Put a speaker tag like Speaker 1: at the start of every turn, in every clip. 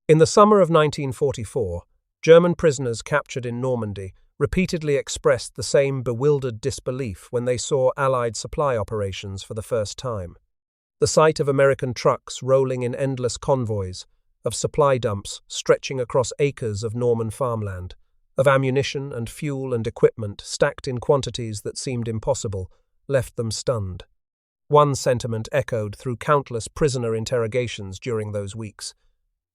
Speaker 1: In the summer of 1944, German prisoners captured in Normandy repeatedly expressed the same bewildered disbelief when they saw Allied supply operations for the first time. The sight of American trucks rolling in endless convoys, of supply dumps stretching across acres of Norman farmland, of ammunition and fuel and equipment stacked in quantities that seemed impossible, left them stunned. One sentiment echoed through countless prisoner interrogations during those weeks.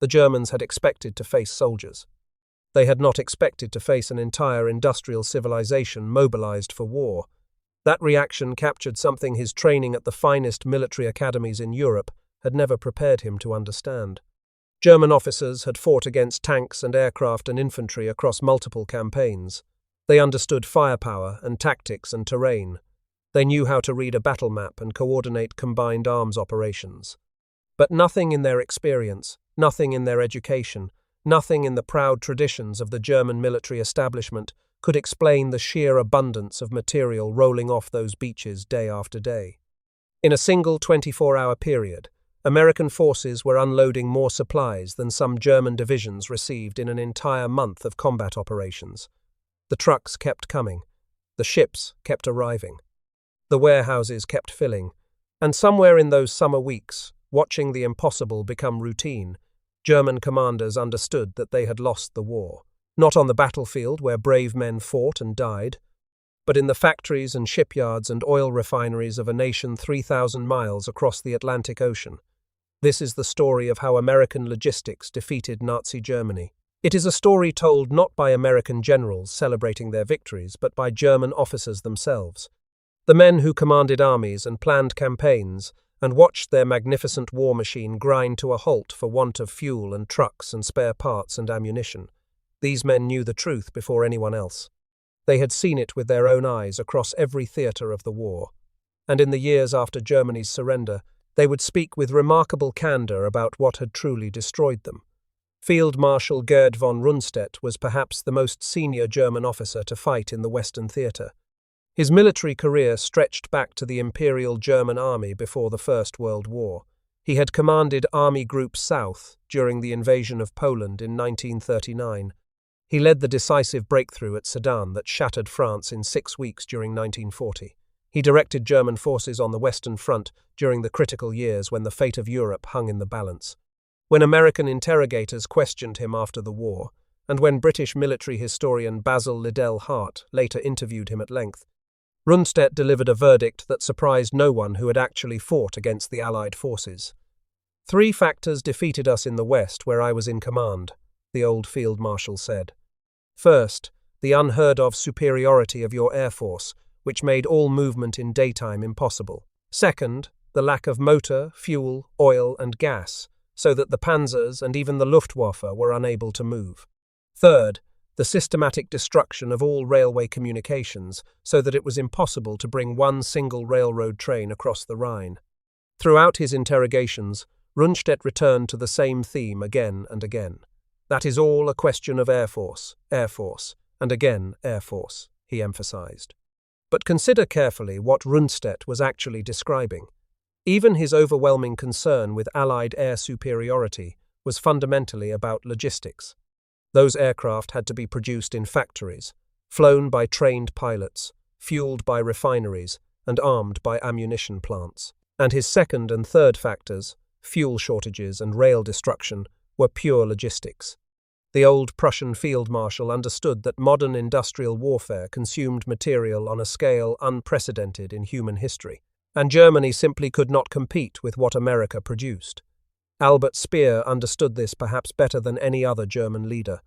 Speaker 1: The Germans had expected to face soldiers. They had not expected to face an entire industrial civilization mobilized for war. That reaction captured something his training at the finest military academies in Europe had never prepared him to understand. German officers had fought against tanks and aircraft and infantry across multiple campaigns. They understood firepower and tactics and terrain. They knew how to read a battle map and coordinate combined arms operations. But nothing in their experience, nothing in their education, nothing in the proud traditions of the German military establishment could explain the sheer abundance of material rolling off those beaches day after day. In a single 24-hour period, American forces were unloading more supplies than some German divisions received in an entire month of combat operations. The trucks kept coming. The ships kept arriving. The warehouses kept filling. And somewhere in those summer weeks, watching the impossible become routine, German commanders understood that they had lost the war. Not on the battlefield where brave men fought and died, but in the factories and shipyards and oil refineries of a nation 3,000 miles across the Atlantic Ocean. This is the story of how American logistics defeated Nazi Germany. It is a story told not by American generals celebrating their victories, but by German officers themselves. The men who commanded armies and planned campaigns and watched their magnificent war machine grind to a halt for want of fuel and trucks and spare parts and ammunition. These men knew the truth before anyone else. They had seen it with their own eyes across every theatre of the war. And in the years after Germany's surrender, they would speak with remarkable candour about what had truly destroyed them. Field Marshal Gerd von Rundstedt was perhaps the most senior German officer to fight in the Western theatre. His military career stretched back to the Imperial German Army before the First World War. He had commanded Army Group South during the invasion of Poland in 1939. He led the decisive breakthrough at Sedan that shattered France in 6 weeks during 1940. He directed German forces on the Western Front during the critical years when the fate of Europe hung in the balance. When American interrogators questioned him after the war, and when British military historian Basil Liddell Hart later interviewed him at length, Rundstedt delivered a verdict that surprised no one who had actually fought against the Allied forces. 3 factors defeated us in the West where I was in command, the old field marshal said. First, the unheard-of superiority of your air force, which made all movement in daytime impossible. Second, the lack of motor, fuel, oil and gas, so that the panzers and even the Luftwaffe were unable to move. Third, the systematic destruction of all railway communications, so that it was impossible to bring one single railroad train across the Rhine. Throughout his interrogations, Rundstedt returned to the same theme again and again. That is all a question of Air Force, and again Air Force, he emphasized. But consider carefully what Rundstedt was actually describing. Even his overwhelming concern with Allied air superiority was fundamentally about logistics. Those aircraft had to be produced in factories, flown by trained pilots, fueled by refineries, and armed by ammunition plants. And his second and third factors, fuel shortages and rail destruction, were pure logistics. The old Prussian field marshal understood that modern industrial warfare consumed material on a scale unprecedented in human history, and Germany simply could not compete with what America produced. Albert Speer understood this perhaps better than any other German leader.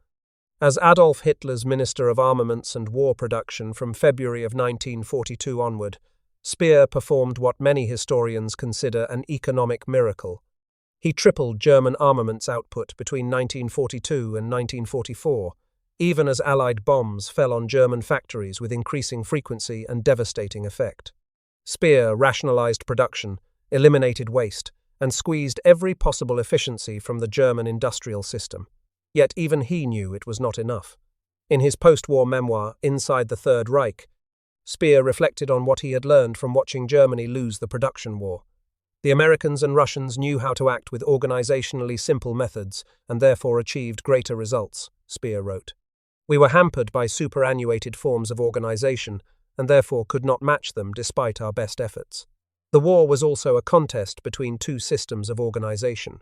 Speaker 1: As Adolf Hitler's Minister of Armaments and War Production from February of 1942 onward, Speer performed what many historians consider an economic miracle. He tripled German armaments output between 1942 and 1944, even as Allied bombs fell on German factories with increasing frequency and devastating effect. Speer rationalized production, eliminated waste, and squeezed every possible efficiency from the German industrial system. Yet even he knew it was not enough. In his post-war memoir, Inside the Third Reich, Speer reflected on what he had learned from watching Germany lose the production war. The Americans and Russians knew how to act with organizationally simple methods and therefore achieved greater results, Speer wrote. We were hampered by superannuated forms of organization and therefore could not match them despite our best efforts. The war was also a contest between two systems of organization.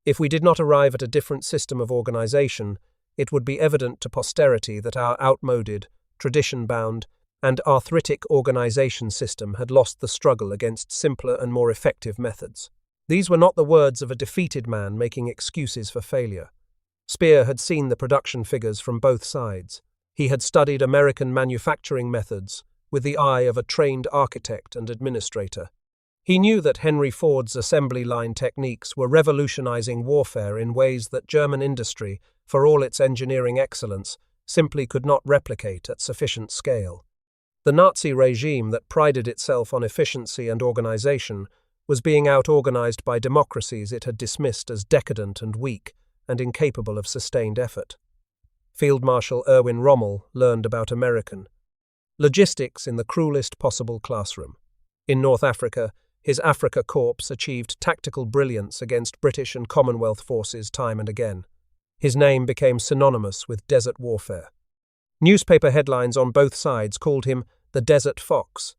Speaker 1: If we did not arrive at a different system of organization, it would be evident to posterity that our outmoded, tradition-bound, and arthritic organization system had lost the struggle against simpler and more effective methods. These were not the words of a defeated man making excuses for failure. Speer had seen the production figures from both sides. He had studied American manufacturing methods with the eye of a trained architect and administrator. He knew that Henry Ford's assembly line techniques were revolutionizing warfare in ways that German industry, for all its engineering excellence, simply could not replicate at sufficient scale. The Nazi regime that prided itself on efficiency and organization was being out-organized by democracies it had dismissed as decadent and weak and incapable of sustained effort. Field Marshal Erwin Rommel learned about American logistics in the cruelest possible classroom. In North Africa, his Africa Corps achieved tactical brilliance against British and Commonwealth forces time and again. His name became synonymous with desert warfare. Newspaper headlines on both sides called him the Desert Fox,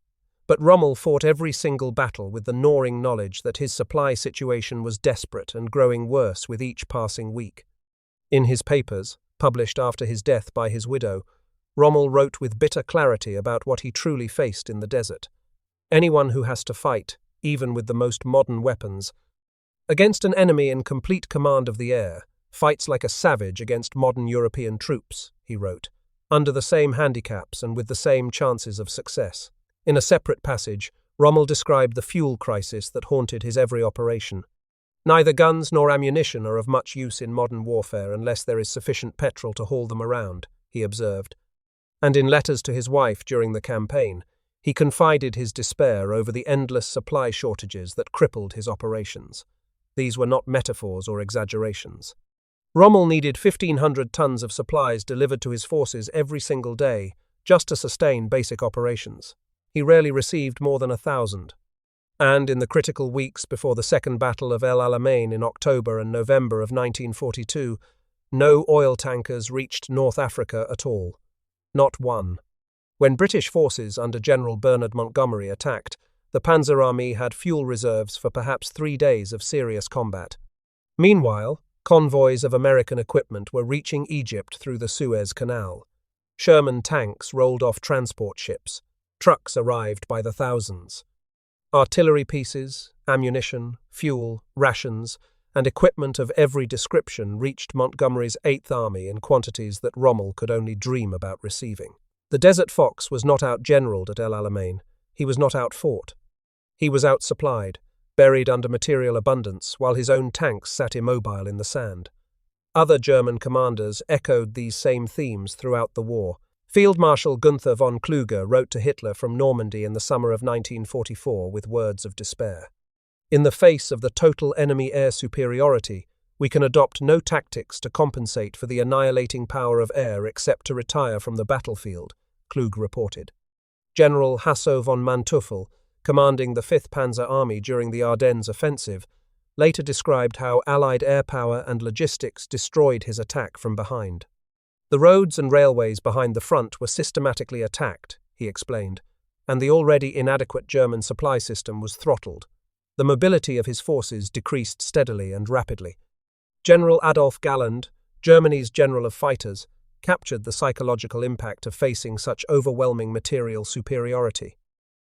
Speaker 1: but Rommel fought every single battle with the gnawing knowledge that his supply situation was desperate and growing worse with each passing week. In his papers, published after his death by his widow, Rommel wrote with bitter clarity about what he truly faced in the desert. Anyone who has to fight, even with the most modern weapons, against an enemy in complete command of the air, fights like a savage against modern European troops, he wrote, under the same handicaps and with the same chances of success. In a separate passage, Rommel described the fuel crisis that haunted his every operation. Neither guns nor ammunition are of much use in modern warfare unless there is sufficient petrol to haul them around, he observed. And in letters to his wife during the campaign, he confided his despair over the endless supply shortages that crippled his operations. These were not metaphors or exaggerations. Rommel needed 1,500 tons of supplies delivered to his forces every single day, just to sustain basic operations. He rarely received more than 1,000. And in the critical weeks before the Second Battle of El Alamein in October and November of 1942, no oil tankers reached North Africa at all. Not one. When British forces under General Bernard Montgomery attacked, the Panzer Army had fuel reserves for perhaps 3 days of serious combat. Meanwhile, convoys of American equipment were reaching Egypt through the Suez Canal. Sherman tanks rolled off transport ships. Trucks arrived by the thousands. Artillery pieces, ammunition, fuel, rations, and equipment of every description reached Montgomery's 8th Army in quantities that Rommel could only dream about receiving. The Desert Fox was not out-generaled at El Alamein. He was not out-fought. He was out-supplied, buried under material abundance, while his own tanks sat immobile in the sand. Other German commanders echoed these same themes throughout the war. Field Marshal Günther von Kluge wrote to Hitler from Normandy in the summer of 1944 with words of despair. In the face of the total enemy air superiority, we can adopt no tactics to compensate for the annihilating power of air except to retire from the battlefield, Kluge reported. General Hasso von Manteuffel, commanding the 5th Panzer Army during the Ardennes offensive, later described how Allied air power and logistics destroyed his attack from behind. The roads and railways behind the front were systematically attacked, he explained, and the already inadequate German supply system was throttled. The mobility of his forces decreased steadily and rapidly. General Adolf Galland, Germany's general of fighters, captured the psychological impact of facing such overwhelming material superiority.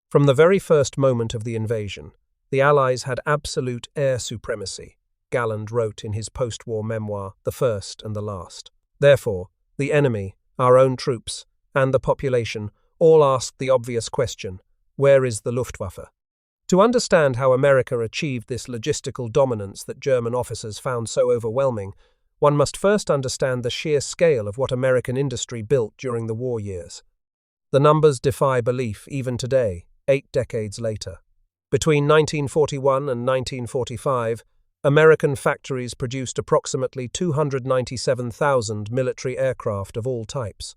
Speaker 1: From the very first moment of the invasion, the Allies had absolute air supremacy, Galland wrote in his post-war memoir, The First and the Last. Therefore, the enemy, our own troops, and the population all asked the obvious question, where is the Luftwaffe? To understand how America achieved this logistical dominance that German officers found so overwhelming, one must first understand the sheer scale of what American industry built during the war years. The numbers defy belief even today, 8 decades later. Between 1941 and 1945, American factories produced approximately 297,000 military aircraft of all types.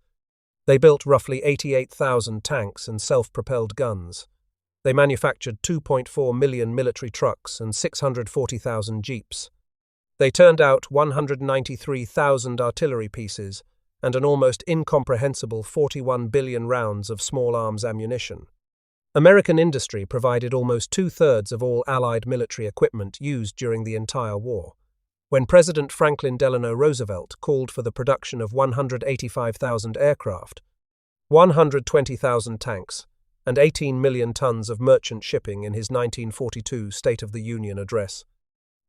Speaker 1: They built roughly 88,000 tanks and self-propelled guns. They manufactured 2.4 million military trucks and 640,000 jeeps. They turned out 193,000 artillery pieces and an almost incomprehensible 41 billion rounds of small arms ammunition. American industry provided almost two-thirds of all Allied military equipment used during the entire war. When President Franklin Delano Roosevelt called for the production of 185,000 aircraft, 120,000 tanks, and 18 million tons of merchant shipping in his 1942 State of the Union address,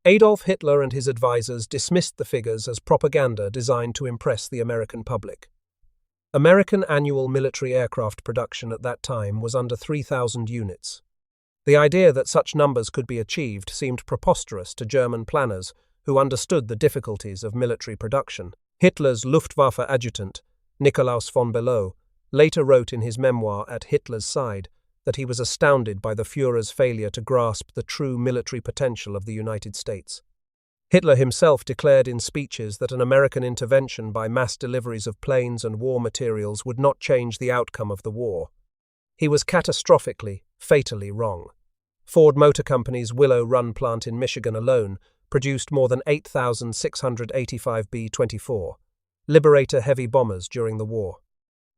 Speaker 1: Adolf Hitler and his advisors dismissed the figures as propaganda designed to impress the American public. American annual military aircraft production at that time was under 3,000 units. The idea that such numbers could be achieved seemed preposterous to German planners who understood the difficulties of military production. Hitler's Luftwaffe adjutant, Nikolaus von Below, later wrote in his memoir At Hitler's Side that he was astounded by the Führer's failure to grasp the true military potential of the United States. Hitler himself declared in speeches that an American intervention by mass deliveries of planes and war materials would not change the outcome of the war. He was catastrophically, fatally wrong. Ford Motor Company's Willow Run plant in Michigan alone produced more than 8,685 B-24 Liberator heavy bombers during the war.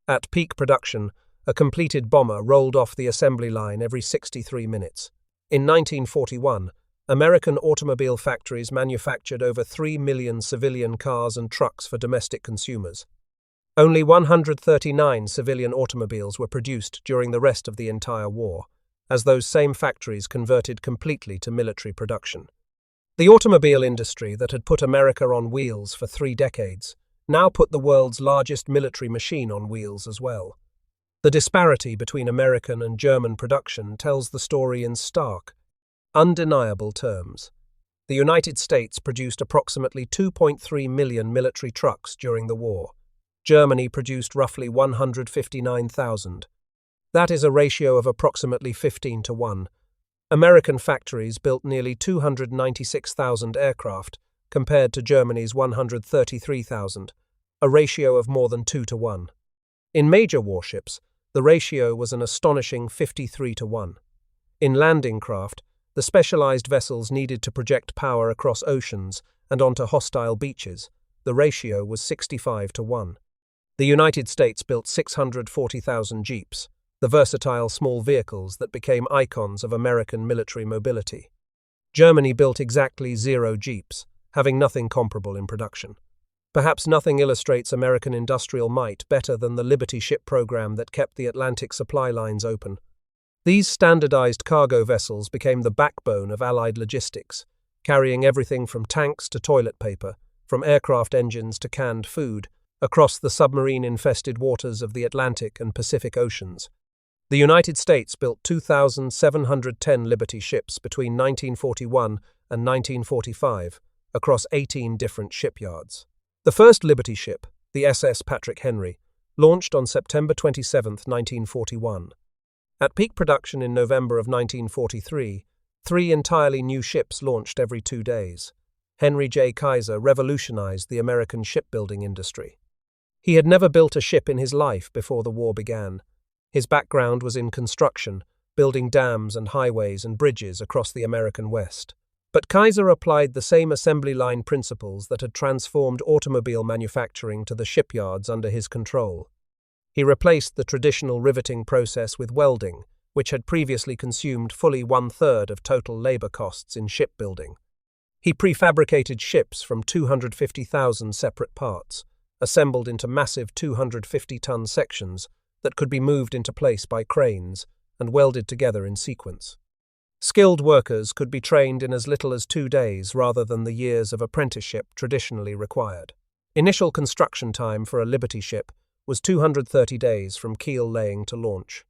Speaker 1: At peak production, a completed bomber rolled off the assembly line every 63 minutes. In 1941, American automobile factories manufactured over 3 million civilian cars and trucks for domestic consumers. Only 139 civilian automobiles were produced during the rest of the entire war, as those same factories converted completely to military production. The automobile industry that had put America on wheels for 3 decades now put the world's largest military machine on wheels as well. The disparity between American and German production tells the story in stark, undeniable terms. The United States produced approximately 2.3 million military trucks during the war. Germany produced roughly 159,000. That is a ratio of approximately 15 to 1. American factories built nearly 296,000 aircraft compared to Germany's 133,000, a ratio of more than 2 to 1. In major warships, the ratio was an astonishing 53 to 1. In landing craft, the specialized vessels needed to project power across oceans and onto hostile beaches. The ratio was 65 to 1. The United States built 640,000 jeeps, the versatile small vehicles that became icons of American military mobility. Germany built exactly 0 jeeps, having nothing comparable in production. Perhaps nothing illustrates American industrial might better than the Liberty ship program that kept the Atlantic supply lines open. These standardized cargo vessels became the backbone of Allied logistics, carrying everything from tanks to toilet paper, from aircraft engines to canned food, across the submarine-infested waters of the Atlantic and Pacific Oceans. The United States built 2,710 Liberty ships between 1941 and 1945, across 18 different shipyards. The first Liberty ship, the SS Patrick Henry, launched on September 27, 1941. At peak production in November of 1943, 3 entirely new ships launched every 2 days. Henry J. Kaiser revolutionized the American shipbuilding industry. He had never built a ship in his life before the war began. His background was in construction, building dams and highways and bridges across the American West. But Kaiser applied the same assembly line principles that had transformed automobile manufacturing to the shipyards under his control. He replaced the traditional riveting process with welding, which had previously consumed fully 1/3 of total labor costs in shipbuilding. He prefabricated ships from 250,000 separate parts, assembled into massive 250-ton sections that could be moved into place by cranes and welded together in sequence. Skilled workers could be trained in as little as 2 days rather than the years of apprenticeship traditionally required. Initial construction time for a Liberty ship was 230 days from keel laying to launch.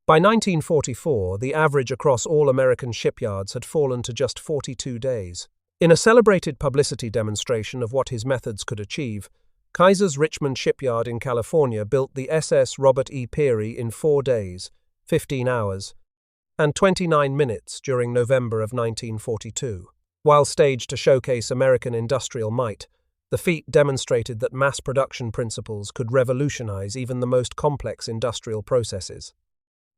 Speaker 1: By 1944, the average across all American shipyards had fallen to just 42 days. In a celebrated publicity demonstration of what his methods could achieve, Kaiser's Richmond shipyard in California built the SS Robert E. Peary in 4 days, 15 hours, and 29 minutes during November of 1942. While staged to showcase American industrial might, the feat demonstrated that mass production principles could revolutionize even the most complex industrial processes.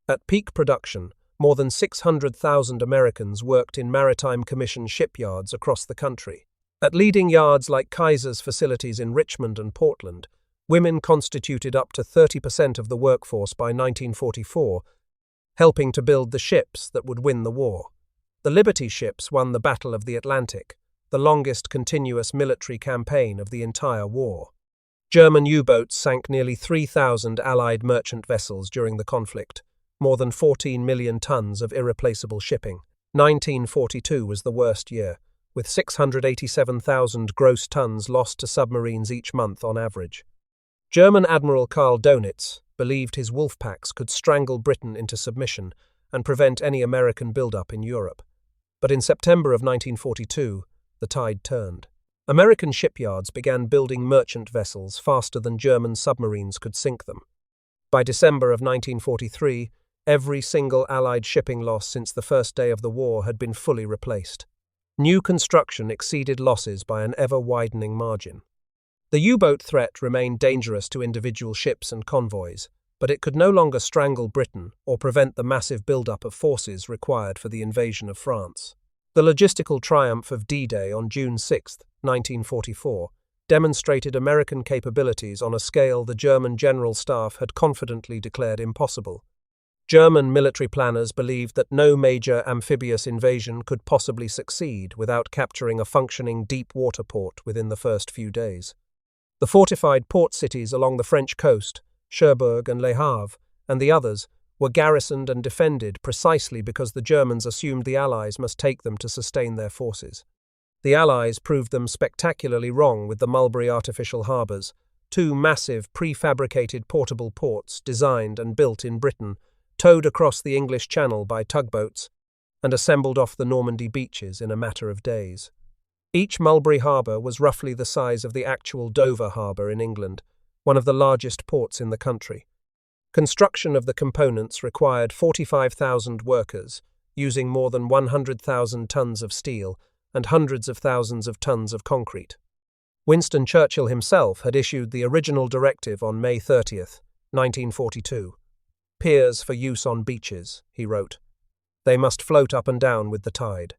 Speaker 1: At peak production, more than 600,000 Americans worked in maritime commission shipyards across the country. At leading yards like Kaiser's facilities in Richmond and Portland, women constituted up to 30% of the workforce by 1944, helping to build the ships that would win the war. The Liberty ships won the Battle of the Atlantic, the longest continuous military campaign of the entire war. German U-boats sank nearly 3,000 Allied merchant vessels during the conflict, more than 14 million tons of irreplaceable shipping. 1942 was the worst year, with 687,000 gross tons lost to submarines each month on average. German Admiral Karl Dönitz believed his wolf packs could strangle Britain into submission and prevent any American buildup in Europe. But in September of 1942, the tide turned. American shipyards began building merchant vessels faster than German submarines could sink them. By December of 1943, every single Allied shipping loss since the first day of the war had been fully replaced. New construction exceeded losses by an ever-widening margin. The U-boat threat remained dangerous to individual ships and convoys, but it could no longer strangle Britain or prevent the massive buildup of forces required for the invasion of France. The logistical triumph of D-Day on June 6, 1944, demonstrated American capabilities on a scale the German General Staff had confidently declared impossible. German military planners believed that no major amphibious invasion could possibly succeed without capturing a functioning deep-water port within the first few days. The fortified port cities along the French coast, Cherbourg and Le Havre, and the others, were garrisoned and defended precisely because the Germans assumed the Allies must take them to sustain their forces. The Allies proved them spectacularly wrong with the Mulberry artificial harbours, two massive prefabricated portable ports designed and built in Britain, towed across the English Channel by tugboats, and assembled off the Normandy beaches in a matter of days. Each Mulberry harbour was roughly the size of the actual Dover harbour in England, one of the largest ports in the country. Construction of the components required 45,000 workers, using more than 100,000 tons of steel and hundreds of thousands of tons of concrete. Winston Churchill himself had issued the original directive on May 30, 1942. "Piers for use on beaches," he wrote. "They must float up and down with the tide.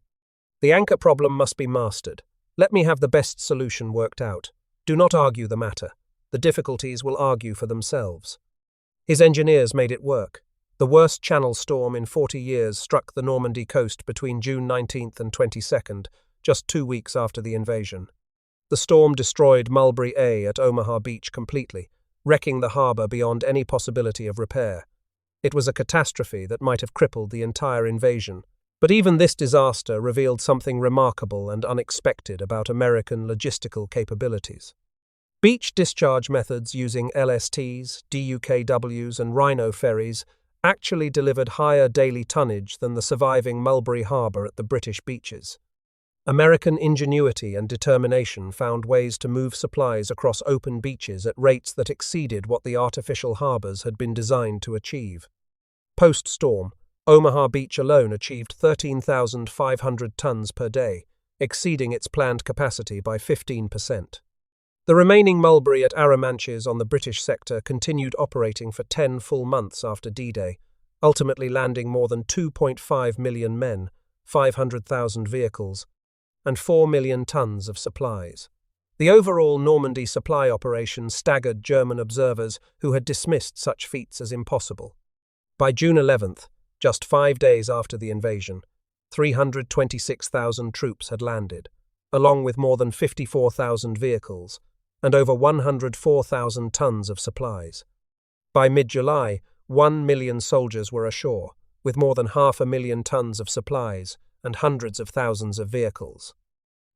Speaker 1: The anchor problem must be mastered. Let me have the best solution worked out. Do not argue the matter. The difficulties will argue for themselves." His engineers made it work. The worst Channel storm in 40 years struck the Normandy coast between June 19 and 22, just 2 weeks after the invasion. The storm destroyed Mulberry A at Omaha Beach completely, wrecking the harbour beyond any possibility of repair. It was a catastrophe that might have crippled the entire invasion. But even this disaster revealed something remarkable and unexpected about American logistical capabilities. Beach discharge methods using LSTs, DUKWs, and Rhino ferries actually delivered higher daily tonnage than the surviving Mulberry Harbour at the British beaches. American ingenuity and determination found ways to move supplies across open beaches at rates that exceeded what the artificial harbours had been designed to achieve. Post-storm, Omaha Beach alone achieved 13,500 tons per day, exceeding its planned capacity by 15%. The remaining Mulberry at Arromanches on the British sector continued operating for 10 full months after D-Day, ultimately landing more than 2.5 million men, 500,000 vehicles, and 4 million tons of supplies. The overall Normandy supply operation staggered German observers who had dismissed such feats as impossible. By June 11th, just 5 days after the invasion, 326,000 troops had landed, along with more than 54,000 vehicles, and over 104,000 tons of supplies. By mid-July, 1 million soldiers were ashore, with more than 500,000 tons of supplies and hundreds of thousands of vehicles.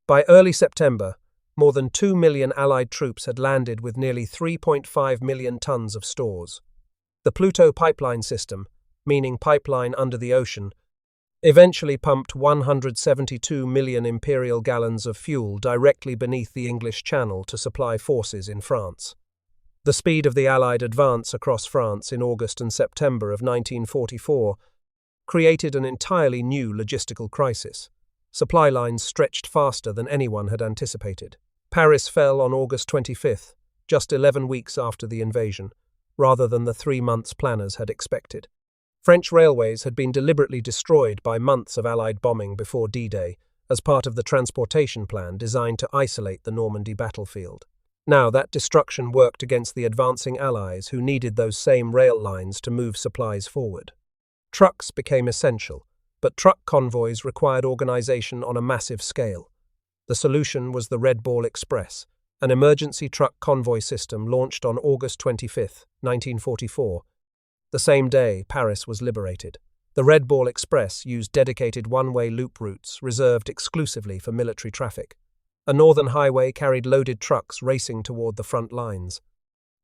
Speaker 1: By early September, more than 2 million Allied troops had landed with nearly 3.5 million tons of stores. The Pluto pipeline system, meaning pipeline under the ocean, eventually pumped 172 million imperial gallons of fuel directly beneath the English Channel to supply forces in France. The speed of the Allied advance across France in August and September of 1944 created an entirely new logistical crisis. Supply lines stretched faster than anyone had anticipated. Paris fell on August 25th, just 11 weeks after the invasion, rather than the 3 months planners had expected. French railways had been deliberately destroyed by months of Allied bombing before D-Day as part of the transportation plan designed to isolate the Normandy battlefield. Now, that destruction worked against the advancing Allies who needed those same rail lines to move supplies forward. Trucks became essential, but truck convoys required organization on a massive scale. The solution was the Red Ball Express, an emergency truck convoy system launched on August 25, 1944. The same day, Paris was liberated. The Red Ball Express used dedicated one-way loop routes reserved exclusively for military traffic. A northern highway carried loaded trucks racing toward the front lines.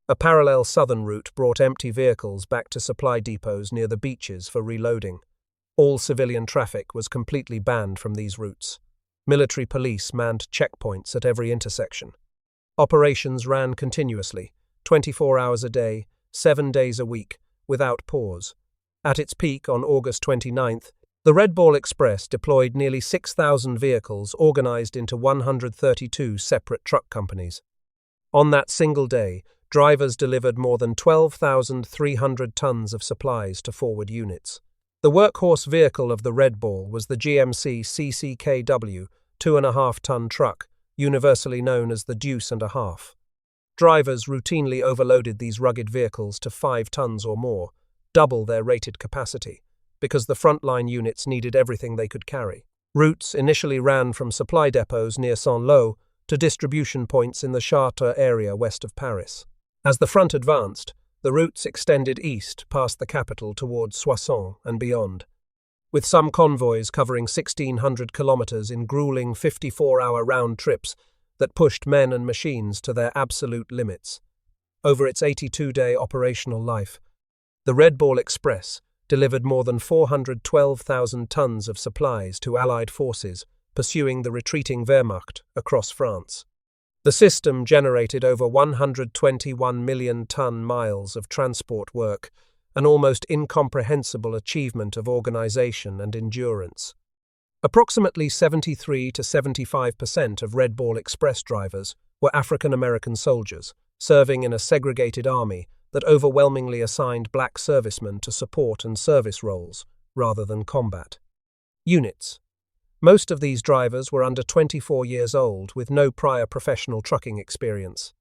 Speaker 1: A parallel southern route brought empty vehicles back to supply depots near the beaches for reloading. All civilian traffic was completely banned from these routes. Military police manned checkpoints at every intersection. Operations ran continuously, 24 hours a day, 7 days a week, without pause. At its peak on August 29th, the Red Ball Express deployed nearly 6,000 vehicles organized into 132 separate truck companies. On that single day, drivers delivered more than 12,300 tons of supplies to forward units. The workhorse vehicle of the Red Ball was the GMC CCKW 2.5-ton truck, universally known as the Deuce and a Half. Drivers routinely overloaded these rugged vehicles to 5 tons or more, double their rated capacity, because the frontline units needed everything they could carry. Routes initially ran from supply depots near Saint-Lô to distribution points in the Chartres area west of Paris. As the front advanced, the routes extended east past the capital towards Soissons and beyond, with some convoys covering 1,600 kilometers in grueling 54-hour round trips that pushed men and machines to their absolute limits. Over its 82-day operational life, the Red Ball Express delivered more than 412,000 tons of supplies to Allied forces pursuing the retreating Wehrmacht across France. The system generated over 121 million ton-miles of transport work, an almost incomprehensible achievement of organization and endurance. Approximately 73 to 75% of Red Ball Express drivers were African-American soldiers, serving in a segregated army that overwhelmingly assigned black servicemen to support and service roles, rather than combat. Units. Most of these drivers were under 24 years old with no prior professional trucking experience.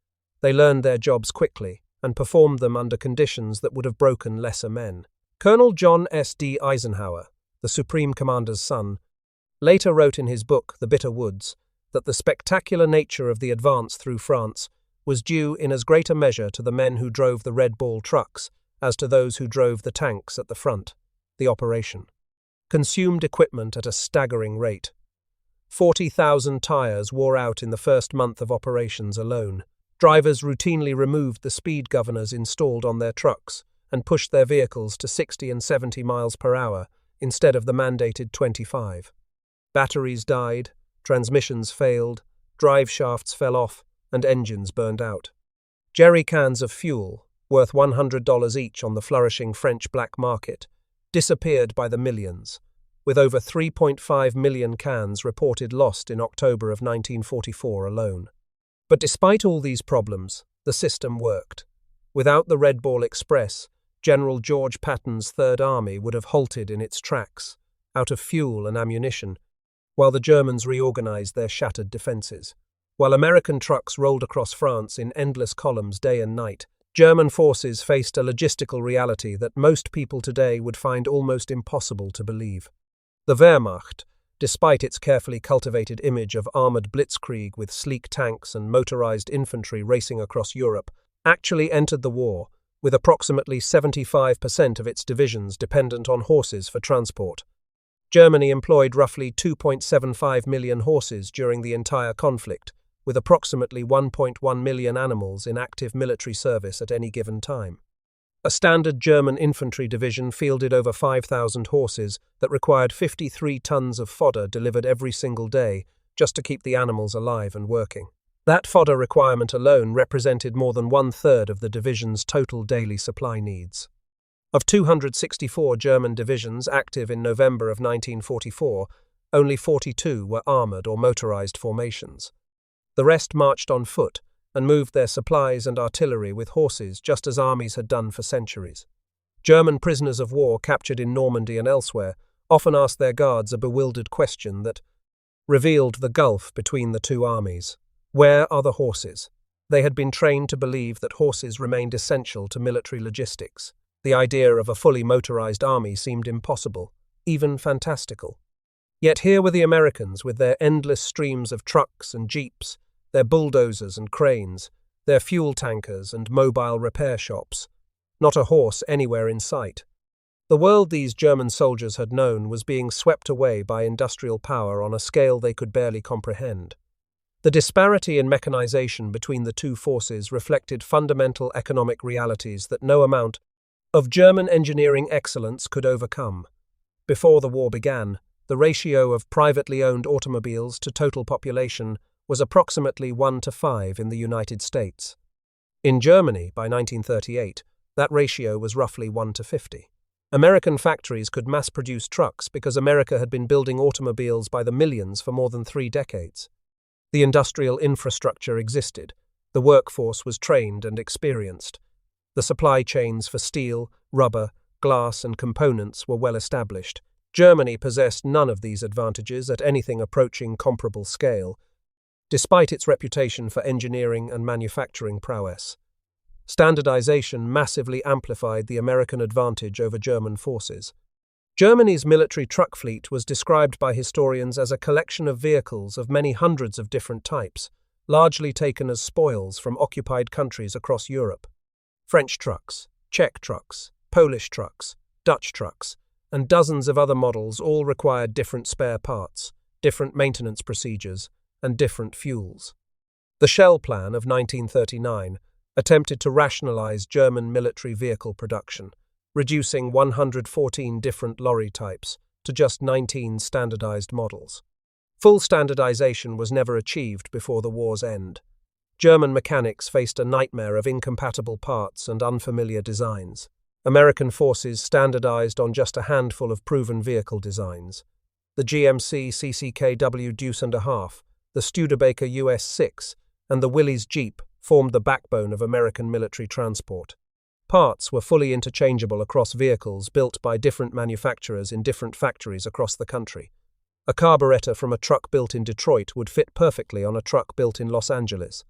Speaker 1: They learned their jobs quickly and performed them under conditions that would have broken lesser men. Colonel John S. D. Eisenhower, the Supreme Commander's son, later wrote in his book, The Bitter Woods, that the spectacular nature of the advance through France was due in as great a measure to the men who drove the Red Ball trucks as to those who drove the tanks at the front. The operation consumed equipment at a staggering rate. 40,000 tires wore out in the first month of operations alone. Drivers routinely removed the speed governors installed on their trucks and pushed their vehicles to 60 and 70 miles per hour instead of the mandated 25. Batteries died, transmissions failed, drive shafts fell off, and engines burned out. Jerry cans of fuel, worth $100 each on the flourishing French black market, disappeared by the millions, with over 3.5 million cans reported lost in October of 1944 alone. But despite all these problems, the system worked. Without the Red Ball Express, General George Patton's Third Army would have halted in its tracks, out of fuel and ammunition, while the Germans reorganized their shattered defenses. While American trucks rolled across France in endless columns day and night, German forces faced a logistical reality that most people today would find almost impossible to believe. The Wehrmacht, despite its carefully cultivated image of armored blitzkrieg with sleek tanks and motorized infantry racing across Europe, actually entered the war with approximately 75% of its divisions dependent on horses for transport. Germany employed roughly 2.75 million horses during the entire conflict, with approximately 1.1 million animals in active military service at any given time. A standard German infantry division fielded over 5,000 horses that required 53 tons of fodder delivered every single day just to keep the animals alive and working. That fodder requirement alone represented more than 1/3 of the division's total daily supply needs. Of 264 German divisions active in November of 1944, only 42 were armored or motorized formations. The rest marched on foot and moved their supplies and artillery with horses just as armies had done for centuries. German prisoners of war captured in Normandy and elsewhere often asked their guards a bewildered question that revealed the gulf between the two armies. Where are the horses? They had been trained to believe that horses remained essential to military logistics. The idea of a fully motorized army seemed impossible, even fantastical. Yet here were the Americans with their endless streams of trucks and jeeps, their bulldozers and cranes, their fuel tankers and mobile repair shops. Not a horse anywhere in sight. The world these German soldiers had known was being swept away by industrial power on a scale they could barely comprehend. The disparity in mechanization between the two forces reflected fundamental economic realities that no amount of German engineering excellence could overcome. Before the war began, the ratio of privately owned automobiles to total population was approximately 1:5 in the United States. In Germany, by 1938, that ratio was roughly 1:50. American factories could mass-produce trucks because America had been building automobiles by the millions for more than 3 decades. The industrial infrastructure existed. The workforce was trained and experienced. The supply chains for steel, rubber, glass, and components were well established. Germany possessed none of these advantages at anything approaching comparable scale, despite its reputation for engineering and manufacturing prowess. Standardization massively amplified the American advantage over German forces. Germany's military truck fleet was described by historians as a collection of vehicles of many hundreds of different types, largely taken as spoils from occupied countries across Europe. French trucks, Czech trucks, Polish trucks, Dutch trucks, and dozens of other models all required different spare parts, different maintenance procedures, and different fuels. The Shell Plan of 1939 attempted to rationalize German military vehicle production, reducing 114 different lorry types to just 19 standardized models. Full standardization was never achieved before the war's end. German mechanics faced a nightmare of incompatible parts and unfamiliar designs. American forces standardized on just a handful of proven vehicle designs. The GMC CCKW Deuce and a Half, the Studebaker US-6, and the Willys Jeep formed the backbone of American military transport. Parts were fully interchangeable across vehicles built by different manufacturers in different factories across the country. A carburetor from a truck built in Detroit would fit perfectly on a truck built in Los Angeles.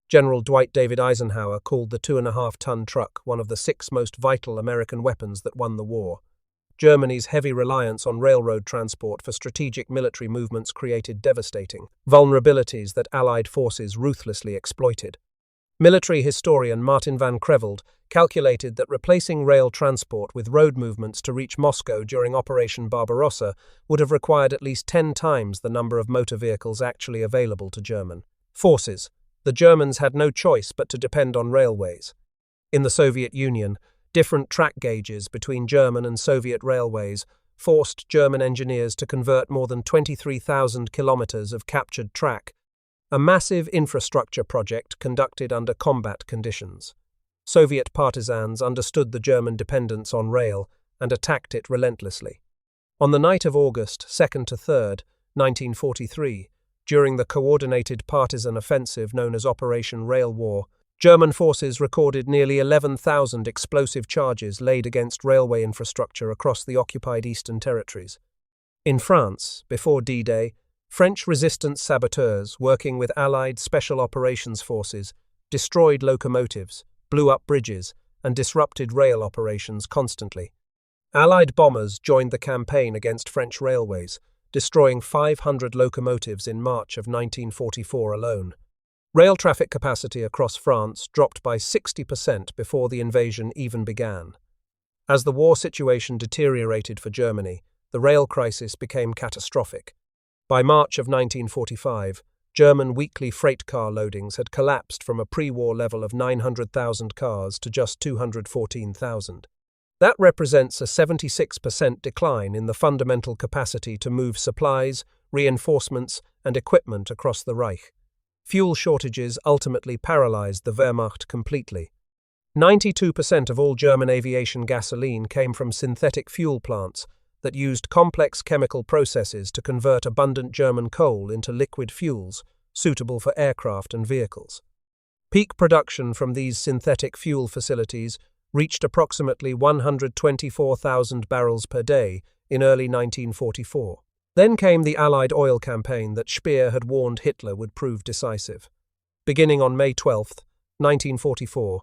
Speaker 1: General Dwight David Eisenhower called the 2.5-ton truck one of the 6 most vital American weapons that won the war. Germany's heavy reliance on railroad transport for strategic military movements created devastating vulnerabilities that Allied forces ruthlessly exploited. Military historian Martin van Creveld calculated that replacing rail transport with road movements to reach Moscow during Operation Barbarossa would have required at least 10 times the number of motor vehicles actually available to German forces. The Germans had no choice but to depend on railways. In the Soviet Union, different track gauges between German and Soviet railways forced German engineers to convert more than 23,000 kilometers of captured track, a massive infrastructure project conducted under combat conditions. Soviet partisans understood the German dependence on rail and attacked it relentlessly. On the night of August 2nd to 3rd, 1943, during the coordinated partisan offensive known as Operation Rail War, German forces recorded nearly 11,000 explosive charges laid against railway infrastructure across the occupied Eastern Territories. In France, before D-Day, French resistance saboteurs working with Allied Special Operations Forces destroyed locomotives, blew up bridges, and disrupted rail operations constantly. Allied bombers joined the campaign against French railways, destroying 500 locomotives in March of 1944 alone. Rail traffic capacity across France dropped by 60% before the invasion even began. As the war situation deteriorated for Germany, the rail crisis became catastrophic. By March of 1945, German weekly freight car loadings had collapsed from a pre-war level of 900,000 cars to just 214,000. That represents a 76% decline in the fundamental capacity to move supplies, reinforcements, and equipment across the Reich. Fuel shortages ultimately paralyzed the Wehrmacht completely. 92% of all German aviation gasoline came from synthetic fuel plants that used complex chemical processes to convert abundant German coal into liquid fuels suitable for aircraft and vehicles. Peak production from these synthetic fuel facilities reached approximately 124,000 barrels per day in early 1944. Then came the Allied oil campaign that Speer had warned Hitler would prove decisive. Beginning on May 12, 1944,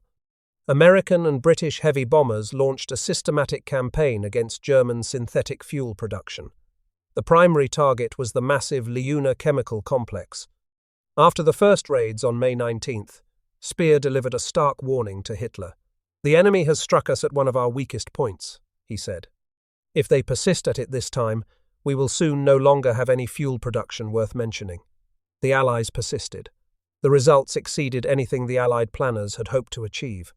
Speaker 1: American and British heavy bombers launched a systematic campaign against German synthetic fuel production. The primary target was the massive Leuna chemical complex. After the first raids on May 19th, Speer delivered a stark warning to Hitler. "The enemy has struck us at one of our weakest points," he said. "If they persist at it this time, we will soon no longer have any fuel production worth mentioning." The Allies persisted. The results exceeded anything the Allied planners had hoped to achieve.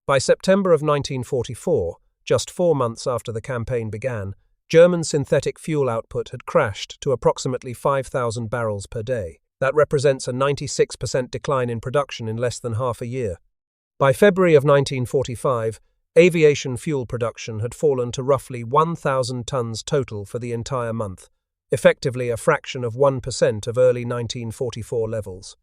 Speaker 1: By September of 1944, just 4 months after the campaign began, German synthetic fuel output had crashed to approximately 5,000 barrels per day. That represents a 96% decline in production in less than half a year. By February of 1945, aviation fuel production had fallen to roughly 1,000 tons total for the entire month, effectively a fraction of 1% of early 1944 levels.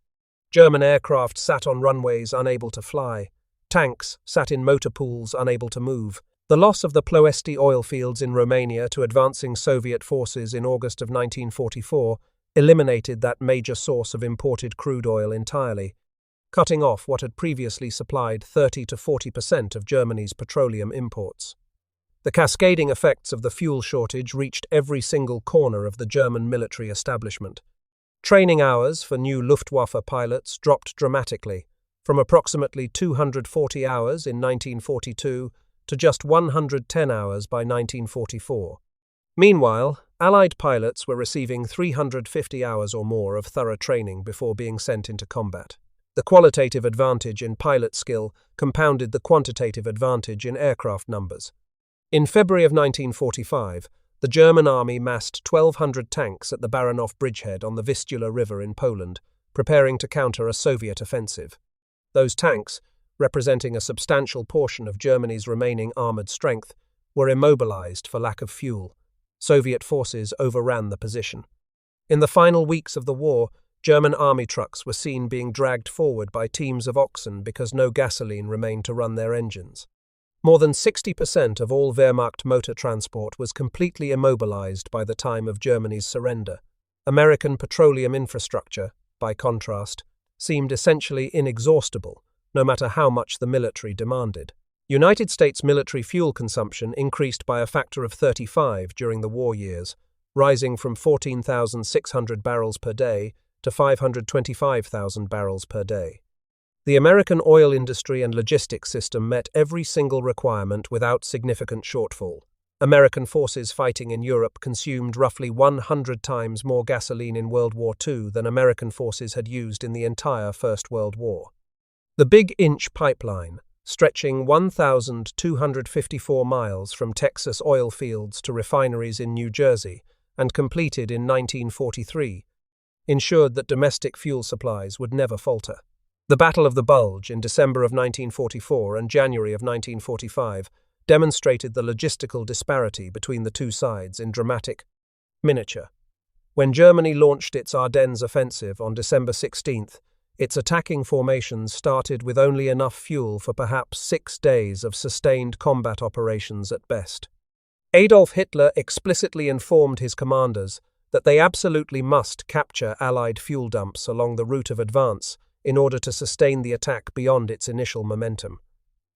Speaker 1: German aircraft sat on runways unable to fly. Tanks sat in motor pools unable to move. The loss of the Ploesti oil fields in Romania to advancing Soviet forces in August of 1944 eliminated that major source of imported crude oil entirely, cutting off what had previously supplied 30 to 40% of Germany's petroleum imports. The cascading effects of the fuel shortage reached every single corner of the German military establishment. Training hours for new Luftwaffe pilots dropped dramatically, from approximately 240 hours in 1942 to just 110 hours by 1944. Meanwhile, Allied pilots were receiving 350 hours or more of thorough training before being sent into combat. The qualitative advantage in pilot skill compounded the quantitative advantage in aircraft numbers. In February of 1945, the German army massed 1,200 tanks at the Baranov bridgehead on the Vistula River in Poland, preparing to counter a Soviet offensive. Those tanks, representing a substantial portion of Germany's remaining armoured strength, were immobilized for lack of fuel. Soviet forces overran the position. In the final weeks of the war, German army trucks were seen being dragged forward by teams of oxen because no gasoline remained to run their engines. More than 60% of all Wehrmacht motor transport was completely immobilized by the time of Germany's surrender. American petroleum infrastructure, by contrast, seemed essentially inexhaustible, no matter how much the military demanded. United States military fuel consumption increased by a factor of 35 during the war years, rising from 14,600 barrels per day to 525,000 barrels per day. The American oil industry and logistics system met every single requirement without significant shortfall. American forces fighting in Europe consumed roughly 100 times more gasoline in World War II than American forces had used in the entire First World War. The Big Inch pipeline, stretching 1,254 miles from Texas oil fields to refineries in New Jersey and completed in 1943, ensured that domestic fuel supplies would never falter. The Battle of the Bulge in December of 1944 and January of 1945 demonstrated the logistical disparity between the two sides in dramatic miniature. When Germany launched its Ardennes offensive on December 16th, its attacking formations started with only enough fuel for perhaps 6 days of sustained combat operations at best. Adolf Hitler explicitly informed his commanders that they absolutely must capture Allied fuel dumps along the route of advance in order to sustain the attack beyond its initial momentum.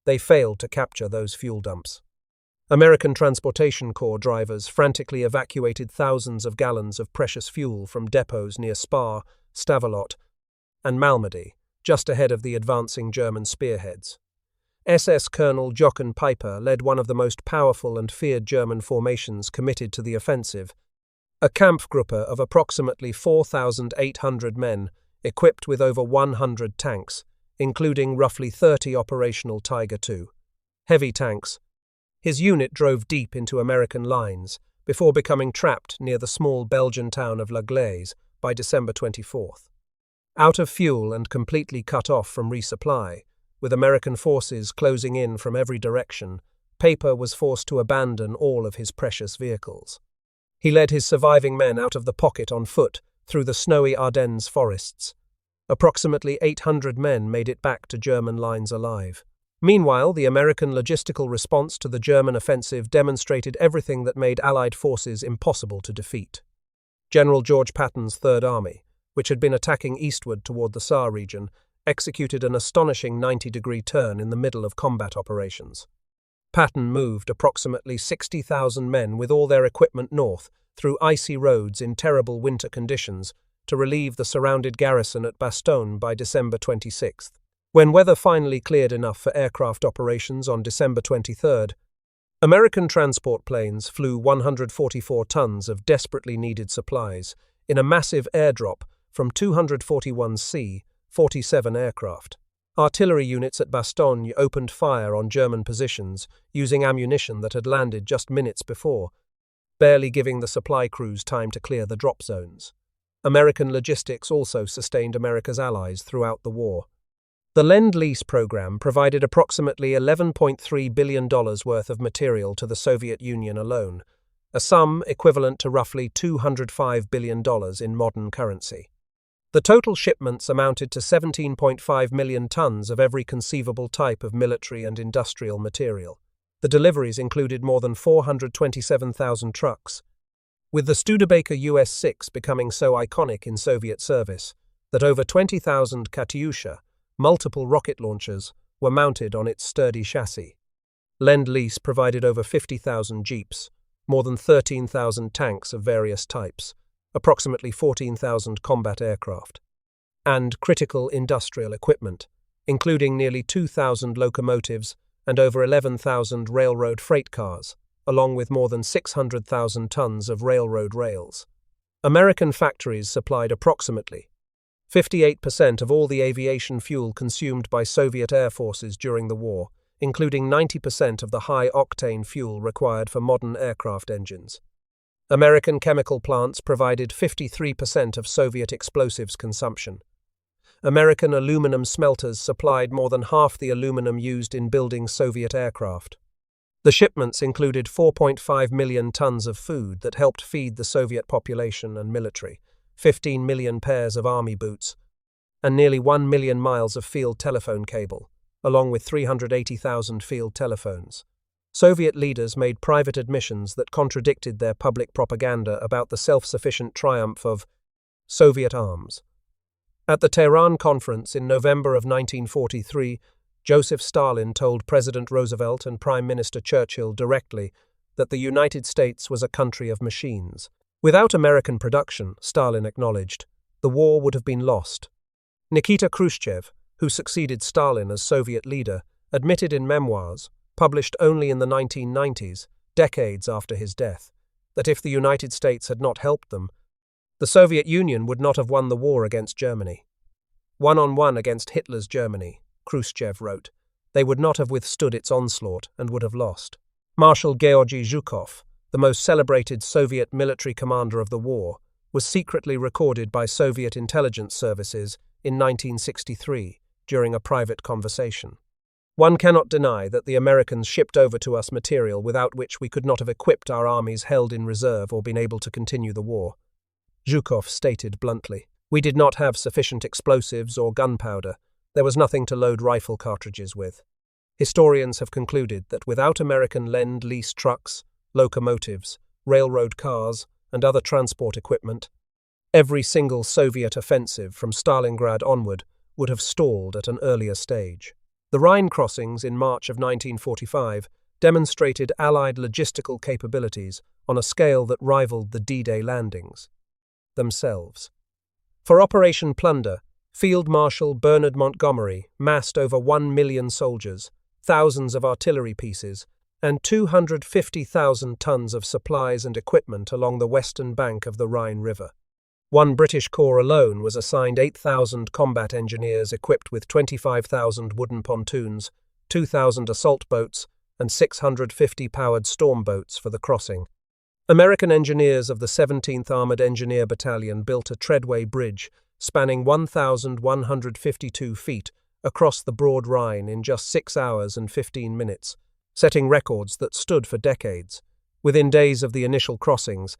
Speaker 1: They failed to capture those fuel dumps. American Transportation Corps drivers frantically evacuated thousands of gallons of precious fuel from depots near Speer, Stavelot, and Malmedy, just ahead of the advancing German spearheads. SS Colonel Jochen Peiper led one of the most powerful and feared German formations committed to the offensive, a Kampfgruppe of approximately 4,800 men, equipped with over 100 tanks, including roughly 30 operational Tiger II heavy tanks. His unit drove deep into American lines before becoming trapped near the small Belgian town of La Glaise by December 24th. Out of fuel and completely cut off from resupply, with American forces closing in from every direction, Peiper was forced to abandon all of his precious vehicles. He led his surviving men out of the pocket on foot through the snowy Ardennes forests. Approximately 800 men made it back to German lines alive. Meanwhile, the American logistical response to the German offensive demonstrated everything that made Allied forces impossible to defeat. General George Patton's Third Army, which had been attacking eastward toward the Saar region, executed an astonishing 90-degree turn in the middle of combat operations. Patton moved approximately 60,000 men with all their equipment north through icy roads in terrible winter conditions to relieve the surrounded garrison at Bastogne by December 26. When weather finally cleared enough for aircraft operations on December 23, American transport planes flew 144 tons of desperately needed supplies in a massive airdrop from 241 C-47 aircraft. Artillery units at Bastogne opened fire on German positions using ammunition that had landed just minutes before, barely giving the supply crews time to clear the drop zones. American logistics also sustained America's allies throughout the war. The Lend Lease program provided approximately $11.3 billion worth of material to the Soviet Union alone, a sum equivalent to roughly $205 billion in modern currency. The total shipments amounted to 17.5 million tons of every conceivable type of military and industrial material. The deliveries included more than 427,000 trucks, with the Studebaker US-6 becoming so iconic in Soviet service that over 20,000 Katyusha, multiple rocket launchers, were mounted on its sturdy chassis. Lend Lease provided over 50,000 jeeps, more than 13,000 tanks of various types, approximately 14,000 combat aircraft, and critical industrial equipment, including nearly 2,000 locomotives and over 11,000 railroad freight cars, along with more than 600,000 tons of railroad rails. American factories supplied approximately 58% of all the aviation fuel consumed by Soviet air forces during the war, including 90% of the high-octane fuel required for modern aircraft engines. American chemical plants provided 53% of Soviet explosives consumption. American aluminum smelters supplied more than half the aluminum used in building Soviet aircraft. The shipments included 4.5 million tons of food that helped feed the Soviet population and military, 15 million pairs of army boots, and nearly 1 million miles of field telephone cable, along with 380,000 field telephones. Soviet leaders made private admissions that contradicted their public propaganda about the self-sufficient triumph of Soviet arms. At the Tehran Conference in November of 1943, Joseph Stalin told President Roosevelt and Prime Minister Churchill directly that the United States was a country of machines. Without American production, Stalin acknowledged, the war would have been lost. Nikita Khrushchev, who succeeded Stalin as Soviet leader, admitted in Memoirs, published only in the 1990s, decades after his death, that if the United States had not helped them, the Soviet Union would not have won the war against Germany. One-on-one against Hitler's Germany, Khrushchev wrote, they would not have withstood its onslaught and would have lost. Marshal Georgy Zhukov, the most celebrated Soviet military commander of the war, was secretly recorded by Soviet intelligence services in 1963 during a private conversation. One cannot deny that the Americans shipped over to us material without which we could not have equipped our armies held in reserve or been able to continue the war. Zhukov stated bluntly, we did not have sufficient explosives or gunpowder. There was nothing to load rifle cartridges with. Historians have concluded that without American Lend-Lease trucks, locomotives, railroad cars, and other transport equipment, every single Soviet offensive from Stalingrad onward would have stalled at an earlier stage. The Rhine crossings in March of 1945 demonstrated Allied logistical capabilities on a scale that rivaled the D-Day landings themselves. For Operation Plunder, Field Marshal Bernard Montgomery massed over 1 million soldiers, thousands of artillery pieces, and 250,000 tons of supplies and equipment along the western bank of the Rhine River. One British corps alone was assigned 8,000 combat engineers equipped with 25,000 wooden pontoons, 2,000 assault boats, and 650 powered storm boats for the crossing. American engineers of the 17th Armored Engineer Battalion built a treadway bridge spanning 1,152 feet across the broad Rhine in just 6 hours and 15 minutes, setting records that stood for decades. Within days of the initial crossings,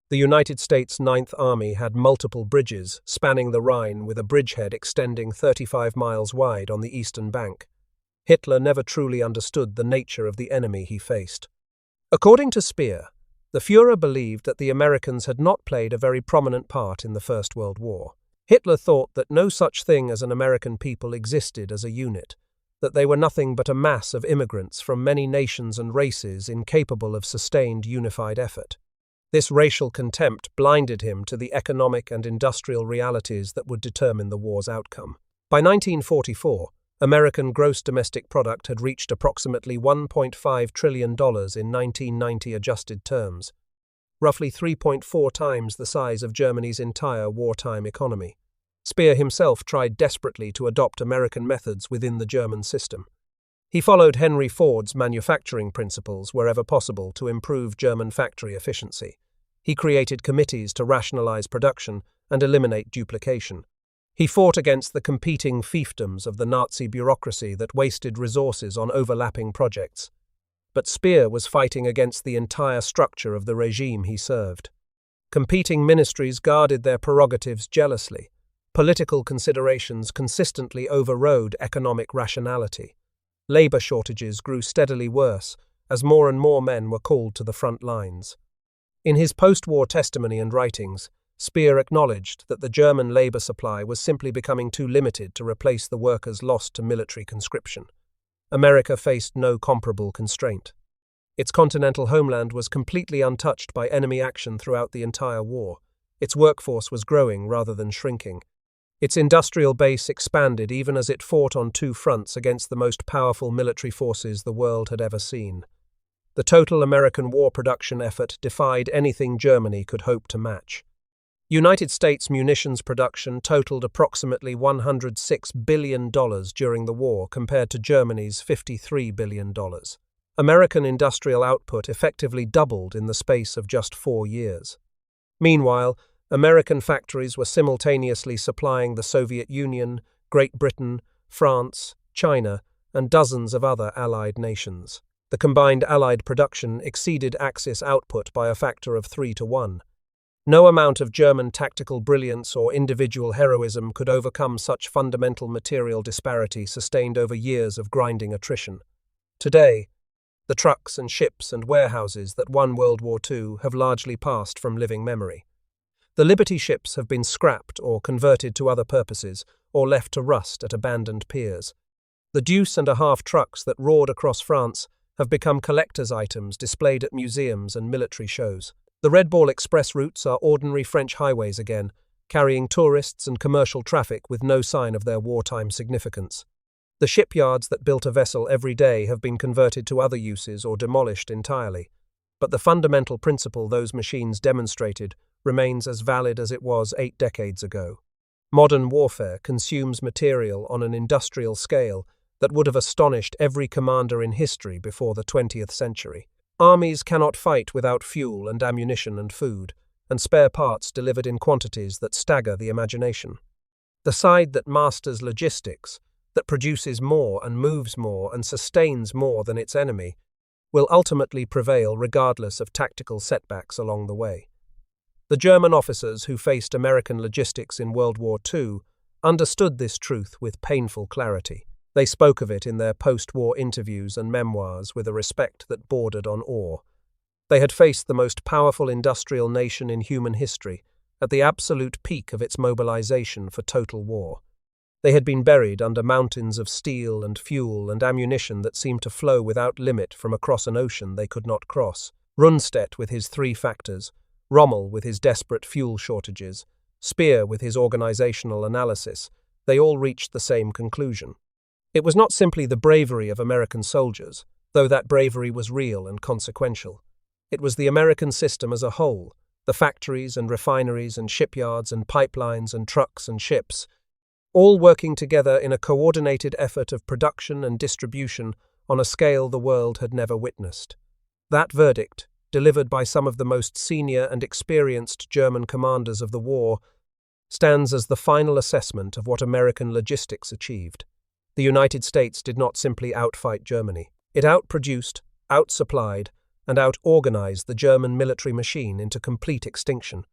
Speaker 1: the United States Ninth Army had multiple bridges spanning the Rhine with a bridgehead extending 35 miles wide on the eastern bank. Hitler never truly understood the nature of the enemy he faced. According to Speer, the Führer believed that the Americans had not played a very prominent part in the First World War. Hitler thought that no such thing as an American people existed as a unit, that they were nothing but a mass of immigrants from many nations and races incapable of sustained unified effort. This racial contempt blinded him to the economic and industrial realities that would determine the war's outcome. By 1944, American gross domestic product had reached approximately $1.5 trillion in 1990 adjusted terms, roughly 3.4 times the size of Germany's entire wartime economy. Speer himself tried desperately to adopt American methods within the German system. He followed Henry Ford's manufacturing principles wherever possible to improve German factory efficiency. He created committees to rationalize production and eliminate duplication. He fought against the competing fiefdoms of the Nazi bureaucracy that wasted resources on overlapping projects. But Speer was fighting against the entire structure of the regime he served. Competing ministries guarded their prerogatives jealously. Political considerations consistently overrode economic rationality. Labor shortages grew steadily worse as more and more men were called to the front lines. In his post-war testimony and writings, Speer acknowledged that the German labor supply was simply becoming too limited to replace the workers lost to military conscription. America faced no comparable constraint. Its continental homeland was completely untouched by enemy action throughout the entire war. Its workforce was growing rather than shrinking. Its industrial base expanded even as it fought on two fronts against the most powerful military forces the world had ever seen. The total American war production effort defied anything Germany could hope to match. United States munitions production totaled approximately $106 billion during the war compared to Germany's $53 billion. American industrial output effectively doubled in the space of just 4 years. Meanwhile, American factories were simultaneously supplying the Soviet Union, Great Britain, France, China, and dozens of other Allied nations. The combined Allied production exceeded Axis output by a factor of 3 to 1. No amount of German tactical brilliance or individual heroism could overcome such fundamental material disparity sustained over years of grinding attrition. Today, the trucks and ships and warehouses that won World War II have largely passed from living memory. The Liberty ships have been scrapped or converted to other purposes or left to rust at abandoned piers. The deuce-and-a-half trucks that roared across France have become collector's items displayed at museums and military shows. The Red Ball Express routes are ordinary French highways again, carrying tourists and commercial traffic with no sign of their wartime significance. The shipyards that built a vessel every day have been converted to other uses or demolished entirely. But the fundamental principle those machines demonstrated remains as valid as it was 8 decades ago. Modern warfare consumes material on an industrial scale that would have astonished every commander in history before the 20th century. Armies cannot fight without fuel and ammunition and food, and spare parts delivered in quantities that stagger the imagination. The side that masters logistics, that produces more and moves more and sustains more than its enemy, will ultimately prevail regardless of tactical setbacks along the way. The German officers who faced American logistics in World War II understood this truth with painful clarity. They spoke of it in their post-war interviews and memoirs with a respect that bordered on awe. They had faced the most powerful industrial nation in human history, at the absolute peak of its mobilization for total war. They had been buried under mountains of steel and fuel and ammunition that seemed to flow without limit from across an ocean they could not cross. Rundstedt with his 3 factors, Rommel with his desperate fuel shortages, Speer with his organizational analysis, they all reached the same conclusion. It was not simply the bravery of American soldiers, though that bravery was real and consequential. It was the American system as a whole, the factories and refineries and shipyards and pipelines and trucks and ships, all working together in a coordinated effort of production and distribution on a scale the world had never witnessed. That verdict, delivered by some of the most senior and experienced German commanders of the war, stands as the final assessment of what American logistics achieved. The United States did not simply outfight Germany. It outproduced, outsupplied, and out-organized the German military machine into complete extinction.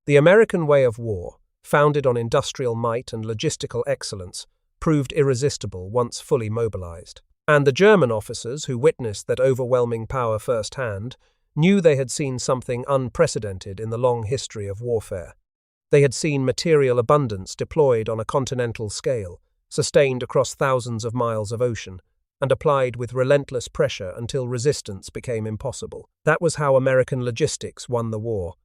Speaker 1: The American way of war, founded on industrial might and logistical excellence, proved irresistible once fully mobilized. And the German officers, who witnessed that overwhelming power firsthand, knew they had seen something unprecedented in the long history of warfare. They had seen material abundance deployed on a continental scale, sustained across thousands of miles of ocean, and applied with relentless pressure until resistance became impossible. That was how American logistics won the war,